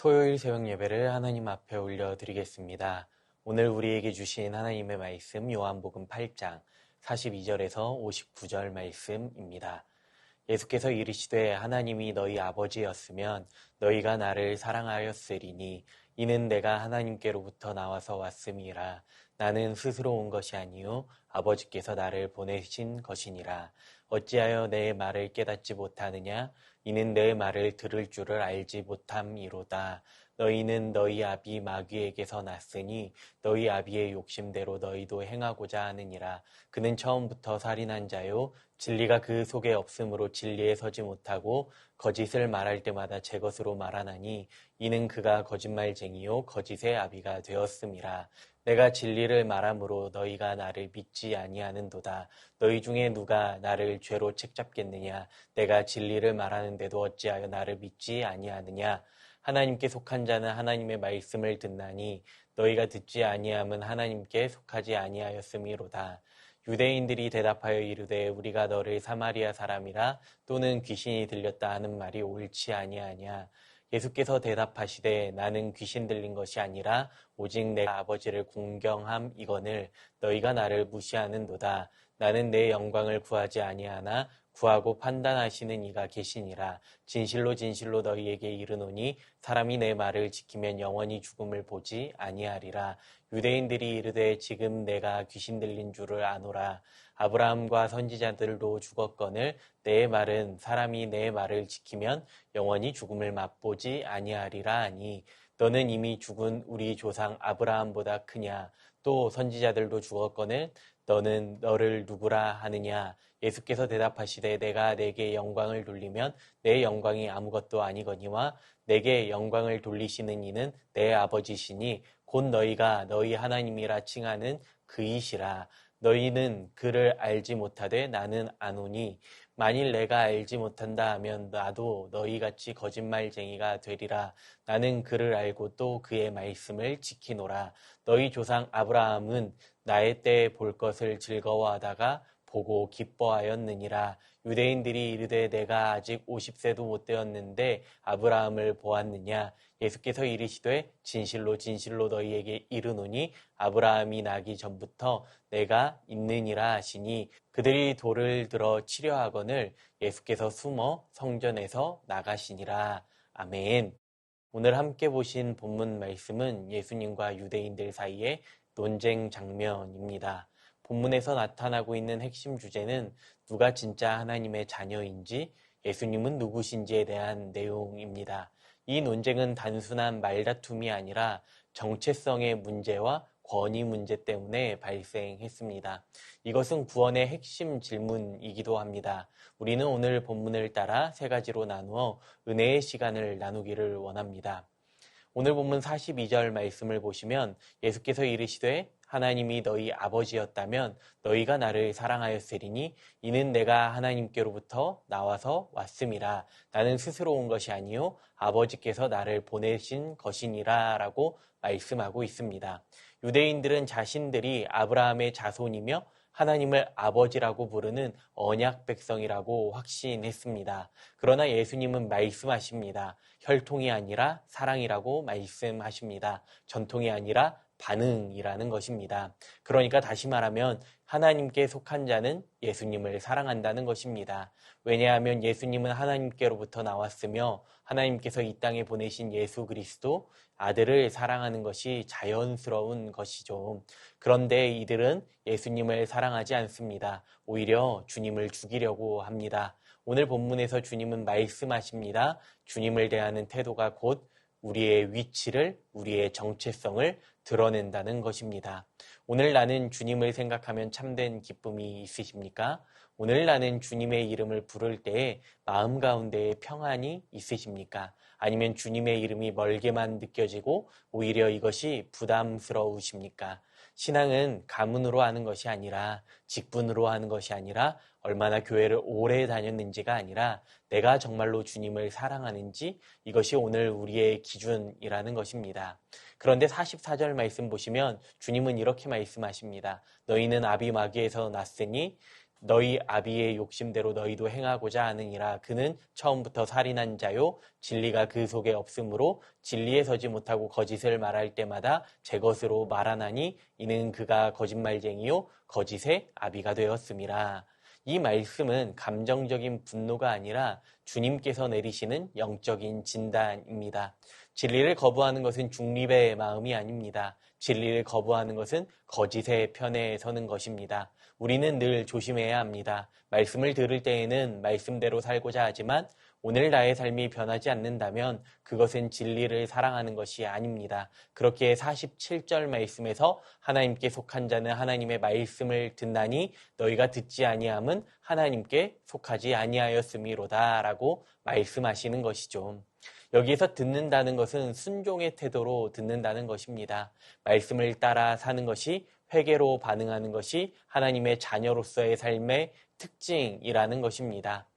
토요일 새벽 예배를 하나님 앞에 올려드리겠습니다. 오늘 우리에게 주신 하나님의 말씀 요한복음 8장 42절에서 59절 말씀입니다. 예수께서 이르시되 하나님이 너희 아버지였으면 너희가 나를 사랑하였으리니 이는 내가 하나님께로부터 나와서 왔음이라. 나는 스스로 온 것이 아니요 아버지께서 나를 보내신 것이니라. 어찌하여 내 말을 깨닫지 못하느냐? 이는 내 말을 들을 줄을 알지 못함이로다. 너희는 너희 아비 마귀에게서 났으니 너희 아비의 욕심대로 너희도 행하고자 하느니라. 그는 처음부터 살인한 자요 진리가 그 속에 없으므로 진리에 서지 못하고 거짓을 말할 때마다 제 것으로 말하나니 이는 그가 거짓말쟁이요 거짓의 아비가 되었음이라. 내가 진리를 말함으로 너희가 나를 믿지 아니하는도다. 너희 중에 누가 나를 죄로 책잡겠느냐? 내가 진리를 말하는데도 어찌하여 나를 믿지 아니하느냐? 하나님께 속한 자는 하나님의 말씀을 듣나니 너희가 듣지 아니함은 하나님께 속하지 아니하였음이로다. 유대인들이 대답하여 이르되 우리가 너를 사마리아 사람이라 또는 귀신이 들렸다 하는 말이 옳지 아니하냐. 예수께서 대답하시되 나는 귀신 들린 것이 아니라 오직 내가 아버지를 공경함이거늘 너희가 나를 무시하는도다. 나는 내 영광을 구하지 아니하나 구하고 판단하시는 이가 계시니라. 진실로 진실로 너희에게 이르노니 사람이 내 말을 지키면 영원히 죽음을 보지 아니하리라. 유대인들이 이르되 지금 내가 귀신 들린 줄을 아노라. 아브라함과 선지자들도 죽었거늘 내 말은 사람이 내 말을 지키면 영원히 죽음을 맛보지 아니하리라 하니 너는 이미 죽은 우리 조상 아브라함보다 크냐? 또 선지자들도 죽었거늘 너는 너를 누구라 하느냐? 예수께서 대답하시되 내가 내게 영광을 돌리면 내 영광이 아무것도 아니거니와 내게 영광을 돌리시는 이는 내 아버지시니 곧 너희가 너희 하나님이라 칭하는 그이시라. 너희는 그를 알지 못하되 나는 아노니 만일 내가 알지 못한다 하면 나도 너희같이 거짓말쟁이가 되리라. 나는 그를 알고 또 그의 말씀을 지키노라. 너희 조상 아브라함은 나의 때에 볼 것을 즐거워하다가 보고 기뻐하였느니라. 유대인들이 이르되 내가 아직 50세도 못 되었는데 아브라함을 보았느냐? 예수께서 이르시되 진실로 진실로 너희에게 이르노니 아브라함이 나기 전부터 내가 있느니라 하시니 그들이 돌을 들어 치려 하거늘 예수께서 숨어 성전에서 나가시니라. 아멘. 오늘 함께 보신 본문 말씀은 예수님과 유대인들 사이의 논쟁 장면입니다. 본문에서 나타나고 있는 핵심 주제는 누가 진짜 하나님의 자녀인지 예수님은 누구신지에 대한 내용입니다. 이 논쟁은 단순한 말다툼이 아니라 정체성의 문제와 권위 문제 때문에 발생했습니다. 이것은 구원의 핵심 질문이기도 합니다. 우리는 오늘 본문을 따라 세 가지로 나누어 은혜의 시간을 나누기를 원합니다. 오늘 본문 42절 말씀을 보시면 예수께서 이르시되 하나님이 너희 아버지였다면 너희가 나를 사랑하였으리니 이는 내가 하나님께로부터 나와서 왔음이라. 나는 스스로 온 것이 아니요 아버지께서 나를 보내신 것이니라 라고 말씀하고 있습니다. 유대인들은 자신들이 아브라함의 자손이며 하나님을 아버지라고 부르는 언약 백성이라고 확신했습니다. 그러나 예수님은 말씀하십니다. 혈통이 아니라 사랑이라고 말씀하십니다. 전통이 아니라 반응이라는 것입니다. 그러니까 다시 말하면 하나님께 속한 자는 예수님을 사랑한다는 것입니다. 왜냐하면 예수님은 하나님께로부터 나왔으며 하나님께서 이 땅에 보내신 예수 그리스도 아들을 사랑하는 것이 자연스러운 것이죠. 그런데 이들은 예수님을 사랑하지 않습니다. 오히려 주님을 죽이려고 합니다. 오늘 본문에서 주님은 말씀하십니다. 주님을 대하는 태도가 곧 우리의 위치를, 우리의 정체성을 드러낸다는 것입니다. 오늘 나는 주님을 생각하면 참된 기쁨이 있으십니까? 오늘 나는 주님의 이름을 부를 때에 마음 가운데에 평안이 있으십니까? 아니면 주님의 이름이 멀게만 느껴지고 오히려 이것이 부담스러우십니까? 신앙은 가문으로 하는 것이 아니라 직분으로 하는 것이 아니라 얼마나 교회를 오래 다녔는지가 아니라 내가 정말로 주님을 사랑하는지 이것이 오늘 우리의 기준이라는 것입니다. 그런데 44절 말씀 보시면 주님은 이렇게 말씀하십니다. 너희는 아비 마귀에서 났으니 너희 아비의 욕심대로 너희도 행하고자 하느니라. 그는 처음부터 살인한 자요 진리가 그 속에 없으므로 진리에 서지 못하고 거짓을 말할 때마다 제 것으로 말하나니 이는 그가 거짓말쟁이요 거짓의 아비가 되었음이라. 이 말씀은 감정적인 분노가 아니라 주님께서 내리시는 영적인 진단입니다. 진리를 거부하는 것은 중립의 마음이 아닙니다. 진리를 거부하는 것은 거짓의 편에 서는 것입니다. 우리는 늘 조심해야 합니다. 말씀을 들을 때에는 말씀대로 살고자 하지만 오늘 나의 삶이 변하지 않는다면 그것은 진리를 사랑하는 것이 아닙니다. 그렇게 47절 말씀에서 하나님께 속한 자는 하나님의 말씀을 듣나니 너희가 듣지 아니함은 하나님께 속하지 아니하였음이로다 라고 말씀하시는 것이죠. 여기에서 듣는다는 것은 순종의 태도로 듣는다는 것입니다. 말씀을 따라 사는 것이 회개로 반응하는 것이 하나님의 자녀로서의 삶의 특징이라는 것입니다.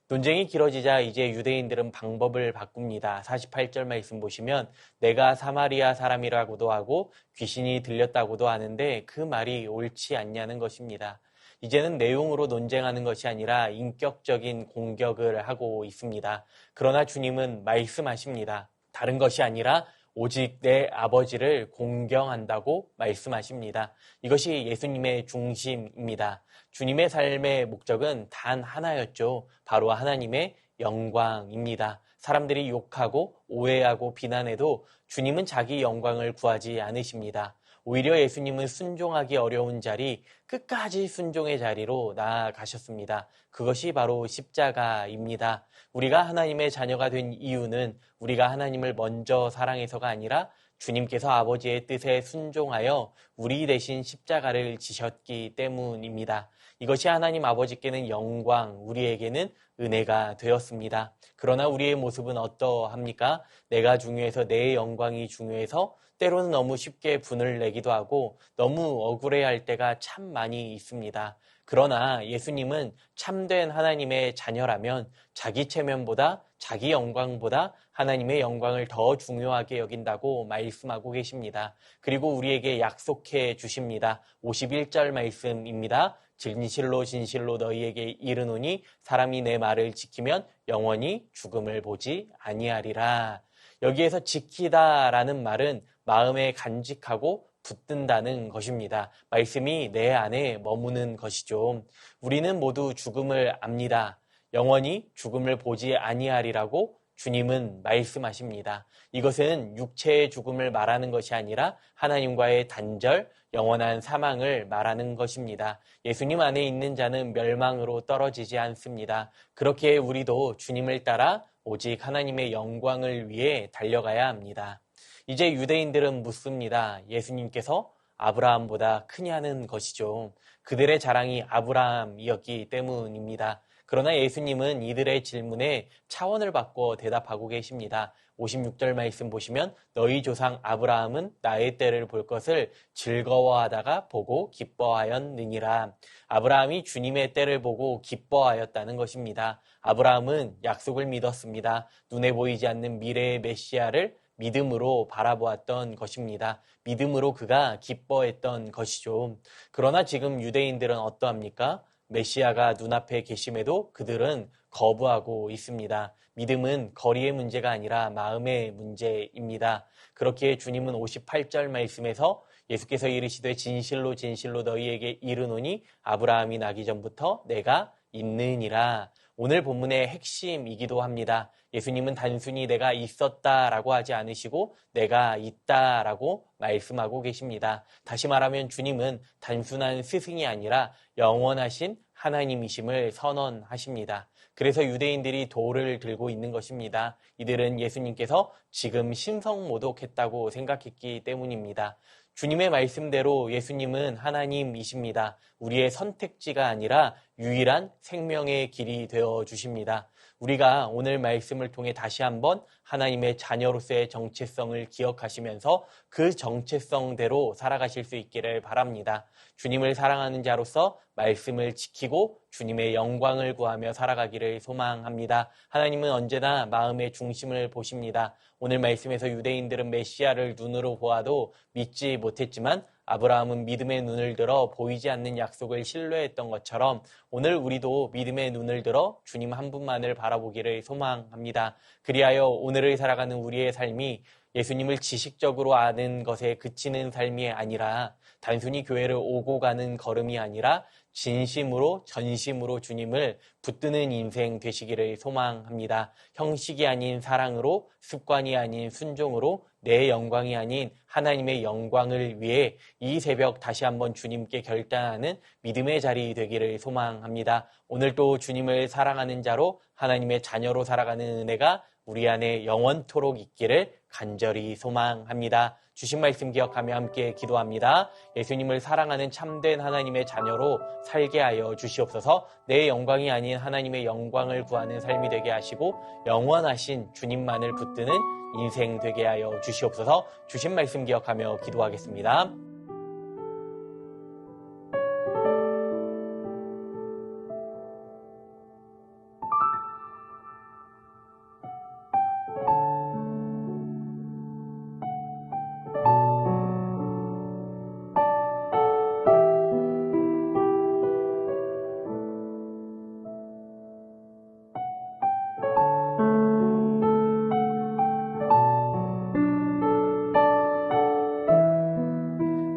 논쟁이 길어지자 이제 유대인들은 방법을 바꿉니다. 48절 말씀 보시면 내가 사마리아 사람이라고도 하고 귀신이 들렸다고도 하는데 그 말이 옳지 않냐는 것입니다. 이제는 내용으로 논쟁하는 것이 아니라 인격적인 공격을 하고 있습니다. 그러나 주님은 말씀하십니다. 다른 것이 아니라 오직 내 아버지를 공경한다고 말씀하십니다. 이것이 예수님의 중심입니다. 주님의 삶의 목적은 단 하나였죠. 바로 하나님의 영광입니다. 사람들이 욕하고 오해하고 비난해도 주님은 자기 영광을 구하지 않으십니다. 오히려 예수님은 순종하기 어려운 자리, 끝까지 순종의 자리로 나아가셨습니다. 그것이 바로 십자가입니다. 우리가 하나님의 자녀가 된 이유는 우리가 하나님을 먼저 사랑해서가 아니라 주님께서 아버지의 뜻에 순종하여 우리 대신 십자가를 지셨기 때문입니다. 이것이 하나님 아버지께는 영광, 우리에게는 은혜가 되었습니다. 그러나 우리의 모습은 어떠합니까? 내가 중요해서 내 영광이 중요해서 때로는 너무 쉽게 분을 내기도 하고 너무 억울해할 때가 참 많이 있습니다. 그러나 예수님은 참된 하나님의 자녀라면 자기 체면보다 자기 영광보다 하나님의 영광을 더 중요하게 여긴다고 말씀하고 계십니다. 그리고 우리에게 약속해 주십니다. 51절 말씀입니다. 진실로 진실로 너희에게 이르노니 사람이 내 말을 지키면 영원히 죽음을 보지 아니하리라. 여기에서 지키다라는 말은 마음에 간직하고 붙든다는 것입니다. 말씀이 내 안에 머무는 것이죠. 우리는 모두 죽음을 압니다. 영원히 죽음을 보지 아니하리라고 주님은 말씀하십니다. 이것은 육체의 죽음을 말하는 것이 아니라 하나님과의 단절, 영원한 사망을 말하는 것입니다. 예수님 안에 있는 자는 멸망으로 떨어지지 않습니다. 그렇게 우리도 주님을 따라 오직 하나님의 영광을 위해 달려가야 합니다. 이제 유대인들은 묻습니다. 예수님께서 아브라함보다 크냐는 것이죠. 그들의 자랑이 아브라함이었기 때문입니다. 그러나 예수님은 이들의 질문에 차원을 바꿔 대답하고 계십니다. 56절 말씀 보시면 너희 조상 아브라함은 나의 때를 볼 것을 즐거워하다가 보고 기뻐하였느니라. 아브라함이 주님의 때를 보고 기뻐하였다는 것입니다. 아브라함은 약속을 믿었습니다. 눈에 보이지 않는 미래의 메시아를 믿음으로 바라보았던 것입니다. 믿음으로 그가 기뻐했던 것이죠. 그러나 지금 유대인들은 어떠합니까? 메시아가 눈앞에 계심에도 그들은 거부하고 있습니다. 믿음은 거리의 문제가 아니라 마음의 문제입니다. 그렇기에 주님은 58절 말씀에서 예수께서 이르시되 진실로 진실로 너희에게 이르노니 아브라함이 나기 전부터 내가 있느니라. 오늘 본문의 핵심이기도 합니다. 예수님은 단순히 내가 있었다라고 하지 않으시고 내가 있다라고 말씀하고 계십니다. 다시 말하면 주님은 단순한 스승이 아니라 영원하신 하나님이심을 선언하십니다. 그래서 유대인들이 돌을 들고 있는 것입니다. 이들은 예수님께서 지금 신성모독했다고 생각했기 때문입니다. 주님의 말씀대로 예수님은 하나님이십니다. 우리의 선택지가 아니라 유일한 생명의 길이 되어 주십니다. 우리가 오늘 말씀을 통해 다시 한번 하나님의 자녀로서의 정체성을 기억하시면서 그 정체성대로 살아가실 수 있기를 바랍니다. 주님을 사랑하는 자로서 말씀을 지키고 주님의 영광을 구하며 살아가기를 소망합니다. 하나님은 언제나 마음의 중심을 보십니다. 오늘 말씀에서 유대인들은 메시아를 눈으로 보아도 믿지 못했지만 아브라함은 믿음의 눈을 들어 보이지 않는 약속을 신뢰했던 것처럼 오늘 우리도 믿음의 눈을 들어 주님 한 분만을 바라보기를 소망합니다. 그리하여 오늘을 살아가는 우리의 삶이 예수님을 지식적으로 아는 것에 그치는 삶이 아니라 단순히 교회를 오고 가는 걸음이 아니라 진심으로 전심으로 주님을 붙드는 인생 되시기를 소망합니다. 형식이 아닌 사랑으로, 습관이 아닌 순종으로, 내 영광이 아닌 하나님의 영광을 위해 이 새벽 다시 한번 주님께 결단하는 믿음의 자리 되기를 소망합니다. 오늘도 주님을 사랑하는 자로 하나님의 자녀로 살아가는 은혜가 우리 안에 영원토록 있기를 간절히 소망합니다. 주신 말씀 기억하며 함께 기도합니다. 예수님을 사랑하는 참된 하나님의 자녀로 살게 하여 주시옵소서. 내 영광이 아닌 하나님의 영광을 구하는 삶이 되게 하시고 영원하신 주님만을 붙드는 인생 되게 하여 주시옵소서. 주신 말씀 기억하며 기도하겠습니다.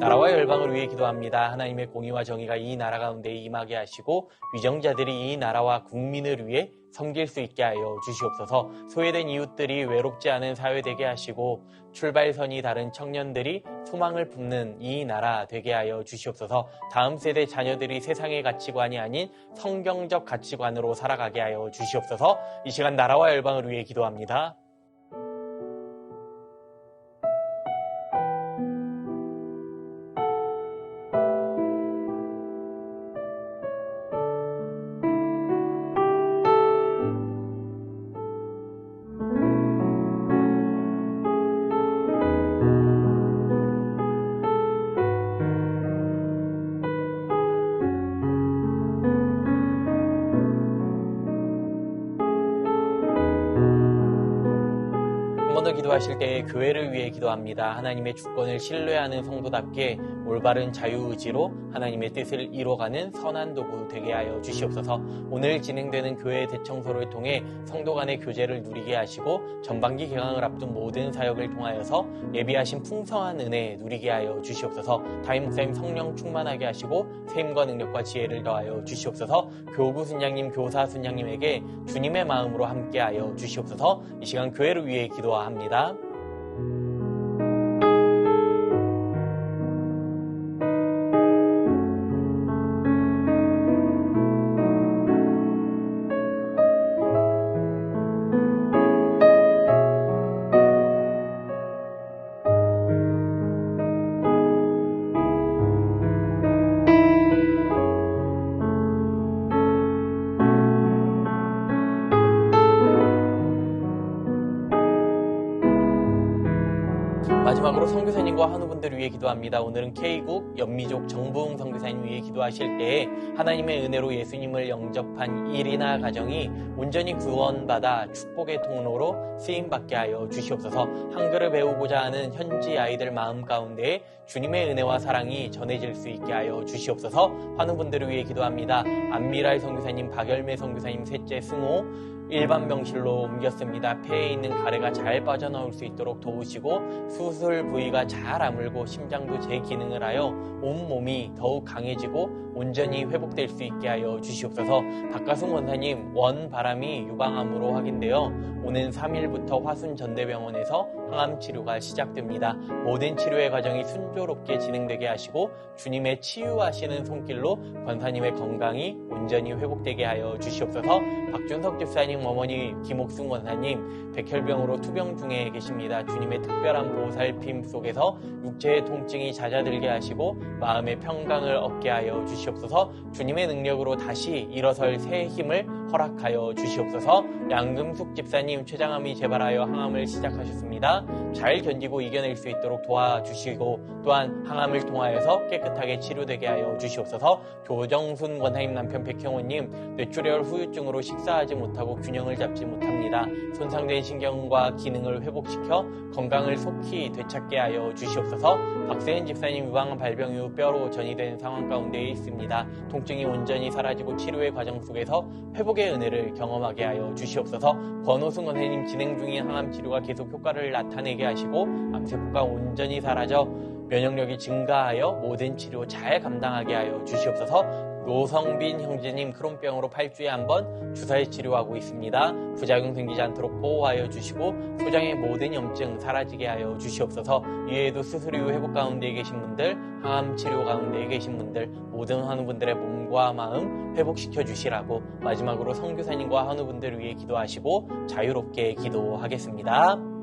나라와 열방을 위해 기도합니다. 하나님의 공의와 정의가 이 나라 가운데 임하게 하시고 위정자들이 이 나라와 국민을 위해 섬길 수 있게 하여 주시옵소서. 소외된 이웃들이 외롭지 않은 사회 되게 하시고 출발선이 다른 청년들이 소망을 품는 이 나라 되게 하여 주시옵소서. 다음 세대 자녀들이 세상의 가치관이 아닌 성경적 가치관으로 살아가게 하여 주시옵소서. 이 시간 나라와 열방을 위해 기도합니다. 더 기도하실 때 교회를 위해 기도합니다. 하나님의 주권을 신뢰하는 성도답게 올바른 자유의지로 하나님의 뜻을 이뤄가는 선한 도구 되게 하여 주시옵소서. 오늘 진행되는 교회 대청소를 통해 성도 간의 교제를 누리게 하시고 전반기 개강을 앞둔 모든 사역을 통하여서 예비하신 풍성한 은혜 누리게 하여 주시옵소서. 담임 목사님 성령 충만하게 하시고 세임과 능력과 지혜를 더하여 주시옵소서. 교구 순장님, 교사 순장님에게 주님의 마음으로 함께하여 주시옵소서. 이 시간 교회를 위해 기도합니다. 마지막으로 선교사님과 한우분들을 위해 기도합니다. 오늘은 K국 연미족 정부흥 선교사님 위해 기도하실 때에 하나님의 은혜로 예수님을 영접한 일이나 가정이 온전히 구원받아 축복의 통로로 쓰임받게 하여 주시옵소서. 한글을 배우고자 하는 현지 아이들 마음 가운데 주님의 은혜와 사랑이 전해질 수 있게 하여 주시옵소서. 한우분들을 위해 기도합니다. 안미랄 선교사님, 박열매 선교사님 셋째 승호 일반 병실로 옮겼습니다. 폐에 있는 가래가 잘 빠져나올 수 있도록 도우시고 수술 부위가 잘 아물고 심장도 재기능을 하여 온몸이 더욱 강해지고 온전히 회복될 수 있게 하여 주시옵소서. 박가순 원사님 원바람이 유방암으로 확인되어 오는 3일부터 화순전대병원에서 항암 치료가 시작됩니다. 모든 치료의 과정이 순조롭게 진행되게 하시고 주님의 치유하시는 손길로 권사님의 건강이 온전히 회복되게 하여 주시옵소서. 박준석 집사님 어머니 김옥순 권사님 백혈병으로 투병 중에 계십니다. 주님의 특별한 보살핌 속에서 육체의 통증이 잦아들게 하시고 마음의 평강을 얻게 하여 주시옵소서. 주님의 능력으로 다시 일어설 새 힘을 허락하여 주시옵소서. 양금숙 집사님 췌장암이 재발하여 항암을 시작하셨습니다. 잘 견디고 이겨낼 수 있도록 도와주시고 또한 항암을 통하여서 깨끗하게 치료되게 하여 주시옵소서. 조정순 권사님 남편 백형호님 뇌출혈 후유증으로 식사하지 못하고 균형을 잡지 못합니다. 손상된 신경과 기능을 회복시켜 건강을 속히 되찾게 하여 주시옵소서. 박세은 집사님 유방암 발병 이후 뼈로 전이된 상황 가운데 있습니다. 통증이 온전히 사라지고 치료의 과정 속에서 회복의 은혜를 경험하게 하여 주시옵소서. 권호승 권사님 진행 중인 항암 치료가 계속 효과를 나타내게 하시고 암세포가 온전히 사라져 면역력이 증가하여 모든 치료 잘 감당하게 하여 주시옵소서. 노성빈 형제님 크론병으로 8주에 한 번 주사에 치료하고 있습니다. 부작용 생기지 않도록 보호하여 주시고 소장의 모든 염증 사라지게 하여 주시옵소서. 이외에도 수술 이후 회복 가운데 계신 분들, 항암 치료 가운데 계신 분들, 모든 환우분들의 몸과 마음 회복시켜 주시라고 마지막으로 선교사님과 환우분들을 위해 기도하시고 자유롭게 기도하겠습니다.